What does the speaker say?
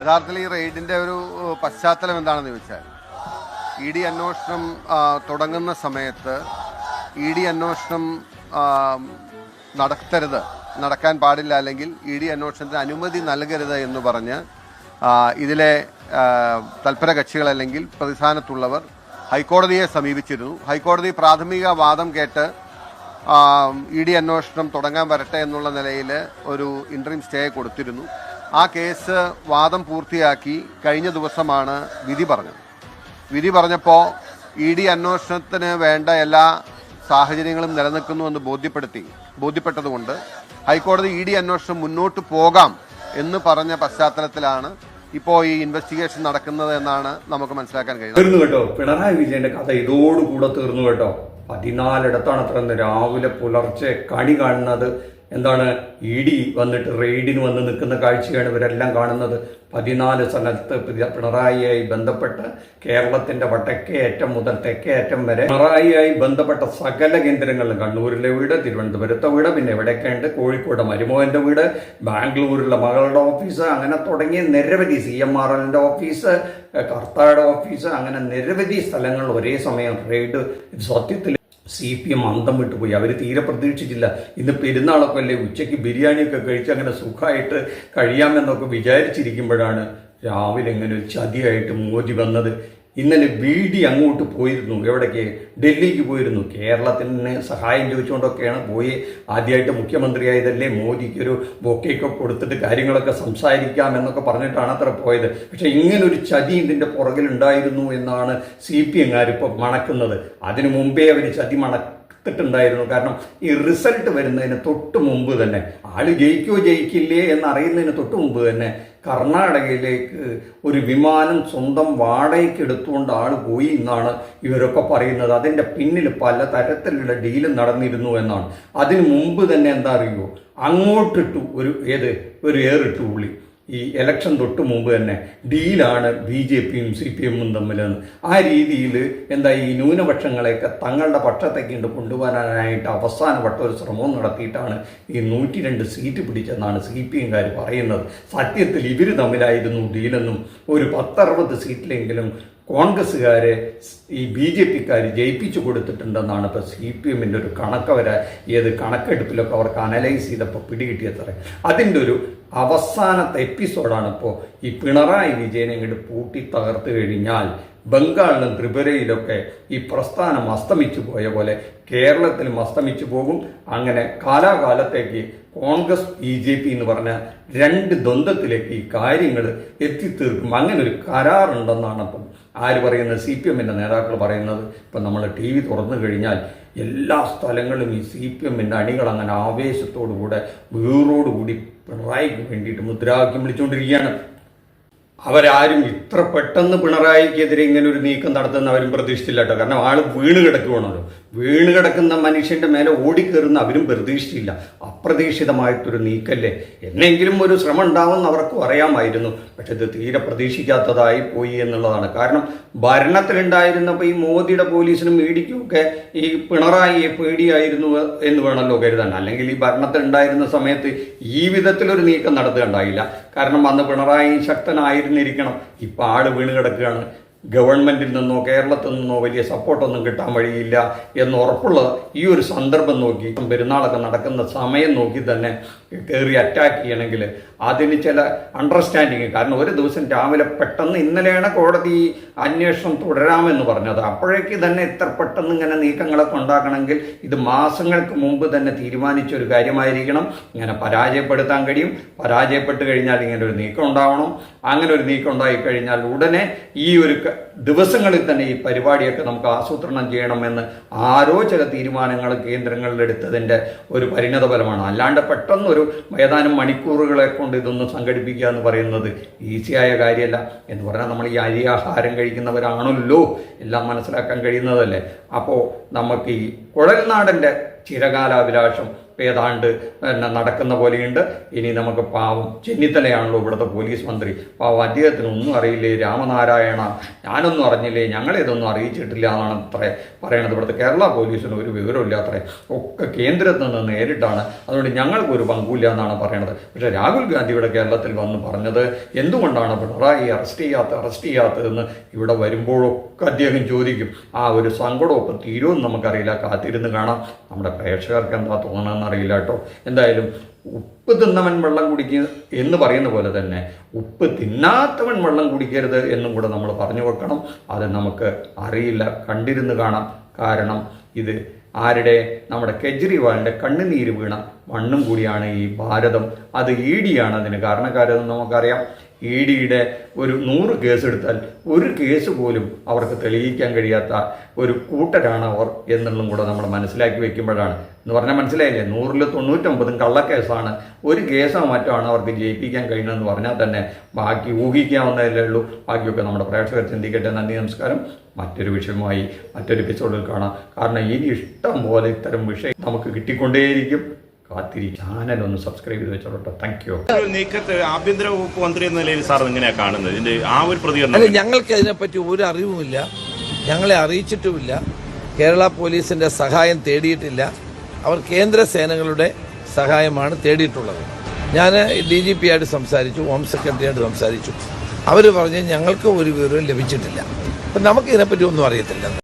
യഥാർത്ഥത്തിൽ ഈ റെയ്ഡിന്റെ ഒരു പശ്ചാത്തലം എന്താണെന്ന് ചോദിച്ചാൽ ഇ ഡി അന്വേഷണം തുടങ്ങുന്ന സമയത്ത് ഇ ഡി അന്വേഷണം നടക്കാൻ പാടില്ല, അല്ലെങ്കിൽ ഇ ഡി അന്വേഷണത്തിന് അനുമതി നൽകരുത് എന്ന് പറഞ്ഞ് ഇതിലെ തൽപര കക്ഷികൾ അല്ലെങ്കിൽ പ്രതിസ്ഥാനത്തുള്ളവർ ഹൈക്കോടതിയെ സമീപിച്ചിരുന്നു. ഹൈക്കോടതി പ്രാഥമിക വാദം കേട്ട് ഇ ഡി അന്വേഷണം തുടങ്ങാൻ വരട്ടെ എന്നുള്ള നിലയിൽ ഒരു ഇൻട്രീം സ്റ്റേ കൊടുത്തിരുന്നു. ആ കേസ് വാദം പൂർത്തിയാക്കി കഴിഞ്ഞ ദിവസമാണ് വിധി പറഞ്ഞത്. വിധി പറഞ്ഞപ്പോൾ ഇ ഡി അന്വേഷണത്തിന് വേണ്ട എല്ലാ സാഹചര്യങ്ങളും നിലനിൽക്കുന്നുവെന്ന് ബോധ്യപ്പെട്ടതുകൊണ്ട് ഹൈക്കോടതി ഇ ഡി അന്വേഷണം മുന്നോട്ട് പോകാം എന്ന് പറഞ്ഞ പശ്ചാത്തലത്തിലാണ് ഇപ്പോൾ ഈ ഇൻവെസ്റ്റിഗേഷൻ നടക്കുന്നത് എന്നാണ് നമുക്ക് മനസ്സിലാക്കാൻ കഴിയുന്നത്. തീർന്നു കേട്ടോ, പിണറായി വിജയന്റെ കഥ ഇതോടുകൂടെ തീർന്നു കേട്ടോ. 14 അത്ര രാവിലെ പുലർച്ചെ കണി കാണുന്നത് എന്താണ്? ഇ ഡി വന്നിട്ട് റെയ്ഡിന് വന്ന് നിൽക്കുന്ന കാഴ്ചയാണ് ഇവരെല്ലാം കാണുന്നത്. 14 സ്ഥലത്ത് പിണറായിയായി ബന്ധപ്പെട്ട് കേരളത്തിന്റെ വടക്കേയറ്റം മുതൽ തെക്കേയറ്റം വരെ പിണറായിയായി ബന്ധപ്പെട്ട സകല കേന്ദ്രങ്ങളിലും, കണ്ണൂരിലെ വീട്, തിരുവനന്തപുരത്തെ വീട്, പിന്നെ എവിടെയൊക്കെ ഉണ്ട്, കോഴിക്കോട് മരുമോന്റെ വീട്, ബാംഗ്ലൂരിലെ മകളുടെ ഓഫീസ്, അങ്ങനെ തുടങ്ങിയ നിരവധി CMRLന്റെ ഓഫീസ്, കർത്തായുടെ ഓഫീസ്, അങ്ങനെ നിരവധി സ്ഥലങ്ങളിൽ ഒരേ സമയം റെയ്ഡ്. സത്യത്തിൽ CPM അന്തം വിട്ടുപോയി. അവർ തീരെ പ്രതീക്ഷിച്ചില്ല. ഇന്ന് പെരുന്നാളൊക്കെ അല്ലേ, ഉച്ചയ്ക്ക് ബിരിയാണിയൊക്കെ കഴിച്ച് അങ്ങനെ സുഖമായിട്ട് കഴിയാമെന്നൊക്കെ വിചാരിച്ചിരിക്കുമ്പോഴാണ് രാവിലെ ഇങ്ങനെ ഒരു ചതിയായിട്ട് മോദി വന്നത്. ഇന്നലെ BD അങ്ങോട്ട് പോയിരുന്നു. എവിടേക്ക്? ഡൽഹിക്ക് പോയിരുന്നു. കേരളത്തിന് സഹായം ചോദിച്ചുകൊണ്ടൊക്കെയാണ് പോയി. ആദ്യമായിട്ട് മുഖ്യമന്ത്രിയായതല്ലേ, മോദിക്കൊരു ബൊക്കെയൊക്കെ കൊടുത്തിട്ട് കാര്യങ്ങളൊക്കെ സംസാരിക്കാം എന്നൊക്കെ പറഞ്ഞിട്ടാണ് അത്ര പോയത്. പക്ഷെ ഇങ്ങനൊരു ചതി ഇതിൻ്റെ പുറകിലുണ്ടായിരുന്നു എന്നാണ് CPM-കാർ ഇപ്പോൾ മണക്കുന്നത്. അതിനു മുമ്പേ അവർ ചതി ത്തിട്ടുണ്ടായിരുന്നു. കാരണം ഈ റിസൾട്ട് വരുന്നതിന് തൊട്ട് മുമ്പ് തന്നെ, ആള് ജയിക്കോ ജയിക്കില്ലേ എന്നറിയുന്നതിന് തൊട്ട് മുമ്പ് തന്നെ കർണാടകയിലേക്ക് ഒരു വിമാനം സ്വന്തം വാടകയ്ക്ക് എടുത്തുകൊണ്ട് ആൾ പോയി എന്നാണ് ഇവരൊക്കെ പറയുന്നത്. അതിൻ്റെ പിന്നിൽ പല തരത്തിലുള്ള ഡീലും നടന്നിരുന്നു എന്നാണ്. അതിനു മുമ്പ് തന്നെ എന്താ അറിയുമോ, അങ്ങോട്ടിട്ടു ഒരു ഏറിട്ടു പുള്ളി. ഈ ഇലക്ഷൻ തൊട്ട് മുമ്പ് തന്നെ ഡീലാണ് BJP-യും CPM-ഉം തമ്മിലെന്ന്. ആ രീതിയിൽ എന്താ ഈ ന്യൂനപക്ഷങ്ങളെയൊക്കെ തങ്ങളുടെ പക്ഷത്തേക്ക് കൊണ്ടുവരാനായിട്ട് അവസാനപ്പെട്ട ഒരു ശ്രമവും നടത്തിയിട്ടാണ് ഈ 102 സീറ്റ് പിടിച്ചെന്നാണ് CPM-കാർ പറയുന്നത്. സത്യത്തിൽ ഇവർ തമ്മിലായിരുന്നു ഡീലെന്നും ഒരു 10-60 സീറ്റിലെങ്കിലും കോൺഗ്രസ്സുകാരെ ഈ BJP-ക്കാർ ജയിപ്പിച്ചു കൊടുത്തിട്ടുണ്ടെന്നാണ് ഇപ്പോൾ CPM-ൻ്റെ ഒരു കണക്കെടുപ്പിലൊക്കെ അവർക്ക് അനലൈസ് ചെയ്തപ്പോൾ പിടികിട്ടിയത്രേ. അതിൻ്റെ ഒരു അവസാനത്തെ എപ്പിസോഡാണ് ഇപ്പോൾ ഈ പിണറായി വിജയനെ ഇങ്ങോട്ട് പൂട്ടി തകർത്ത് കഴിഞ്ഞാൽ ബംഗാളിലും ത്രിപുരയിലൊക്കെ ഈ പ്രസ്ഥാനം അസ്തമിച്ചു പോയ പോലെ കേരളത്തിലും അസ്തമിച്ചു പോകും. അങ്ങനെ കാലാകാലത്തേക്ക് കോൺഗ്രസ് BJP എന്ന് പറഞ്ഞ 2 ദ്വന്ദ്വത്തിലേക്ക് ഈ കാര്യങ്ങൾ എത്തിത്തീർക്കും. അങ്ങനെ ഒരു കരാറുണ്ടെന്നാണ് അപ്പം ആര് പറയുന്നത്? CPM-ൻ്റെ നേതാക്കൾ പറയുന്നത്. ഇപ്പം നമ്മൾ TV തുറന്നു കഴിഞ്ഞാൽ എല്ലാ സ്ഥലങ്ങളിലും ഈ CPM-ൻ്റെ അണികൾ അങ്ങനെ ആവേശത്തോടുകൂടെ വീറോടുകൂടി പിണറായിക്ക് വേണ്ടിയിട്ട് മുദ്രാവാക്യം വിളിച്ചുകൊണ്ടിരിക്കുകയാണ്. അവരാരും ഇത്ര പെട്ടെന്ന് പിണറായിക്കെതിരെ ഇങ്ങനെ ഒരു നീക്കം നടത്തുന്ന അവരും പ്രതീക്ഷിച്ചില്ല കേട്ടോ. കാരണം ആൾ വീണ് കിടക്കുകയാണല്ലോ. വീണ് കിടക്കുന്ന മനുഷ്യന്റെ മേലെ ഓടിക്കയറുന്ന അവരും പ്രതീക്ഷിച്ചില്ല. അപ്രതീക്ഷിതമായിട്ടൊരു നീക്കല്ലേ, എന്നെങ്കിലും ഒരു ശ്രമം ഉണ്ടാവുമെന്ന് അവർക്കും അറിയാമായിരുന്നു. പക്ഷെ ഇത് തീരെ പ്രതീക്ഷിക്കാത്തതായി പോയി എന്നുള്ളതാണ്. കാരണം ഭരണത്തിലുണ്ടായിരുന്നപ്പോൾ ഈ മോദിയുടെ പോലീസിനും ED-ക്കും ഒക്കെ ഈ പിണറായിയെ പേടിയായിരുന്നു എന്ന് വേണമല്ലോ കരുതാൻ. അല്ലെങ്കിൽ ഈ ഭരണത്തിലുണ്ടായിരുന്ന സമയത്ത് ഈ വിധത്തിലൊരു നീക്കം നടത്തുകയുണ്ടായില്ല. കാരണം അന്ന് പിണറായി ശക്തനായിരുന്നിരിക്കണം. ഇപ്പം ആള് വീണ് കിടക്കുകയാണ്. ഗവൺമെന്റിൽ നിന്നോ കേരളത്തിൽ നിന്നോ വലിയ സപ്പോർട്ടൊന്നും കിട്ടാൻ വഴിയില്ല എന്ന് ഉറപ്പുള്ള ഈ ഒരു സന്ദർഭം നോക്കി, പെരുന്നാളൊക്കെ നടക്കുന്ന സമയം നോക്കി തന്നെ കയറി അറ്റാക്ക് ചെയ്യണമെങ്കിൽ അതിന് ചില അണ്ടർസ്റ്റാൻഡിങ്. കാരണം ഒരു ദിവസം രാവിലെ പെട്ടെന്ന്, ഇന്നലെയാണ് കോടതി അന്വേഷണം തുടരാമെന്ന് പറഞ്ഞത്, അപ്പോഴേക്ക് തന്നെ ഇത്ര പെട്ടെന്ന് ഇങ്ങനെ നീക്കങ്ങളൊക്കെ ഉണ്ടാക്കണമെങ്കിൽ ഇത് മാസങ്ങൾക്ക് മുമ്പ് തന്നെ തീരുമാനിച്ച ഒരു കാര്യമായിരിക്കണം. ഇങ്ങനെ പരാജയപ്പെടുത്താൻ കഴിയും. പരാജയപ്പെട്ട് കഴിഞ്ഞാൽ ഇങ്ങനെ ഒരു നീക്കം ഉണ്ടാവണം. അങ്ങനെ ഒരു നീക്കം ഉണ്ടായിക്കഴിഞ്ഞാൽ ഉടനെ ഈ ഒരു ദിവസങ്ങളിൽ തന്നെ ഈ പരിപാടിയൊക്കെ നമുക്ക് ആസൂത്രണം ചെയ്യണമെന്ന് ആരോ ചില തീരുമാനങ്ങൾ കേന്ദ്രങ്ങളിലെടുത്തതിൻ്റെ ഒരു പരിണതഫലമാണ്. അല്ലാണ്ട് പെട്ടെന്നൊരു ഏതാനും മണിക്കൂറുകളെ കൊണ്ട് ഇതൊന്നും സംഘടിപ്പിക്കുക എന്ന് പറയുന്നത് ഈസിയായ കാര്യമല്ല. എന്ന് പറഞ്ഞാൽ നമ്മൾ ഈ അരിയാഹാരം കഴിക്കുന്നവരാണല്ലോ, എല്ലാം മനസ്സിലാക്കാൻ കഴിയുന്നതല്ലേ. അപ്പോൾ നമുക്ക് ഈ കുഴൽനാടൻ്റെ ചിരകാലാഭിലാഷം ഏതാണ്ട് നടക്കുന്ന പോലെയുണ്ട്. ഇനി നമുക്ക് പാവം ചെന്നിത്തലയാണല്ലോ ഇവിടുത്തെ പോലീസ് മന്ത്രി, പാവം അദ്ദേഹത്തിനൊന്നും അറിയില്ലേ, രാമനാരായണ ഞാനൊന്നും അറിഞ്ഞില്ലേ, ഞങ്ങളിതൊന്നും അറിയിച്ചിട്ടില്ല എന്നാണ് അത്ര പറയണത്. ഇവിടുത്തെ കേരള പോലീസിന് ഒരു വിവരമില്ല അത്രേ, ഒക്കെ കേന്ദ്രത്തിൽ നിന്ന് നേരിട്ടാണ്, അതുകൊണ്ട് ഞങ്ങൾക്കൊരു പങ്കുമില്ല എന്നാണ് പറയണത്. പക്ഷേ രാഹുൽ ഗാന്ധി ഇവിടെ കേരളത്തിൽ വന്ന് പറഞ്ഞത് എന്തുകൊണ്ടാണ് പിണറായി അറസ്റ്റ് ചെയ്യാത്തതെന്ന് ഇവിടെ വരുമ്പോഴൊക്കെ അദ്ദേഹം ചോദിക്കും. ആ ഒരു സങ്കടമൊക്കെ തീരുമെന്ന് നമുക്കറിയില്ല, കാത്തിരുന്ന് കാണാം. നമ്മുടെ പ്രേക്ഷകർക്ക് എന്താ തോന്നണമെന്ന് അറിയില്ല കേട്ടോ. എന്തായാലും ഉപ്പ് തിന്നവൻ വെള്ളം കുടിക്കുക എന്ന് പറയുന്ന പോലെ തന്നെ ഉപ്പ് തിന്നാത്തവൻ വെള്ളം കുടിക്കരുത് എന്നും കൂടെ നമ്മൾ പറഞ്ഞു വെക്കണം. അത് നമുക്ക് അറിയില്ല, കണ്ടിരുന്ന് കാണാം. കാരണം ഇത് ആരുടെ, നമ്മുടെ കെജ്രിവാളിൻ്റെ കണ്ണുനീര് വീണ മണ്ണും കൂടിയാണ് ഈ ഭാരതം. അത് ED ആണ് അതിന് കാരണക്കാരെന്ന് നമുക്കറിയാം. EDയുടെ ഒരു 100 കേസ് എടുത്താൽ ഒരു കേസ് പോലും അവർക്ക് തെളിയിക്കാൻ കഴിയാത്ത ഒരു കൂട്ടരാണ് അവർ എന്നുള്ളതും കൂടെ നമ്മൾ മനസ്സിലാക്കി വെക്കുമ്പോഴാണ്. എന്ന് പറഞ്ഞാൽ മനസ്സിലായില്ലേ, 100ൽ 99 കള്ളക്കേസാണ്, ഒരു കേസോ മറ്റോ ആണ് അവർക്ക് ജയിപ്പിക്കാൻ കഴിയണമെന്ന് പറഞ്ഞാൽ തന്നെ ബാക്കി ഊഹിക്കാവുന്നതല്ലേ ഉള്ളൂ. ബാക്കിയൊക്കെ നമ്മുടെ പ്രേക്ഷകർ ചിന്തിക്കട്ടെ. നന്ദി, നമസ്കാരം. മറ്റൊരു വിഷയമായി മറ്റൊരു എപ്പിസോഡിൽ കാണാം. കാരണം ഇനി ഇഷ്ടം പോലെ ഇത്തരം വിഷയം നമുക്ക് കിട്ടിക്കൊണ്ടേയിരിക്കും. ചാനൽ ഒന്ന് സബ്സ്ക്രൈബ് ചെയ്ത് വെച്ചോട്ടോ. Thank you. നീക്കത്തെ ആഭ്യന്തര വകുപ്പ് മന്ത്രി എന്ന നിലയിൽ സാർ എങ്ങനെയാണ് കാണുന്നത്? ഇതിന്റെ ആ ഒരു പ്രതികരണം? ഞങ്ങൾക്ക് അതിനെപ്പറ്റി ഒരു അറിവുമില്ല, ഞങ്ങളെ അറിയിച്ചിട്ടുമില്ല. കേരള പോലീസിന്റെ സഹായം തേടിയിട്ടില്ല. അവർ കേന്ദ്ര സേനകളുടെ സഹായമാണ് തേടിയിട്ടുള്ളത്. ഞാൻ DGP ആയിട്ട് സംസാരിച്ചു, ഹോം സെക്രട്ടറിയായിട്ട് സംസാരിച്ചു. അവർ പറഞ്ഞ് ഞങ്ങൾക്ക് ഒരു വിവരവും ലഭിച്ചിട്ടില്ല. അപ്പം നമുക്ക് ഇതിനെപ്പറ്റി ഒന്നും അറിയത്തില്ല.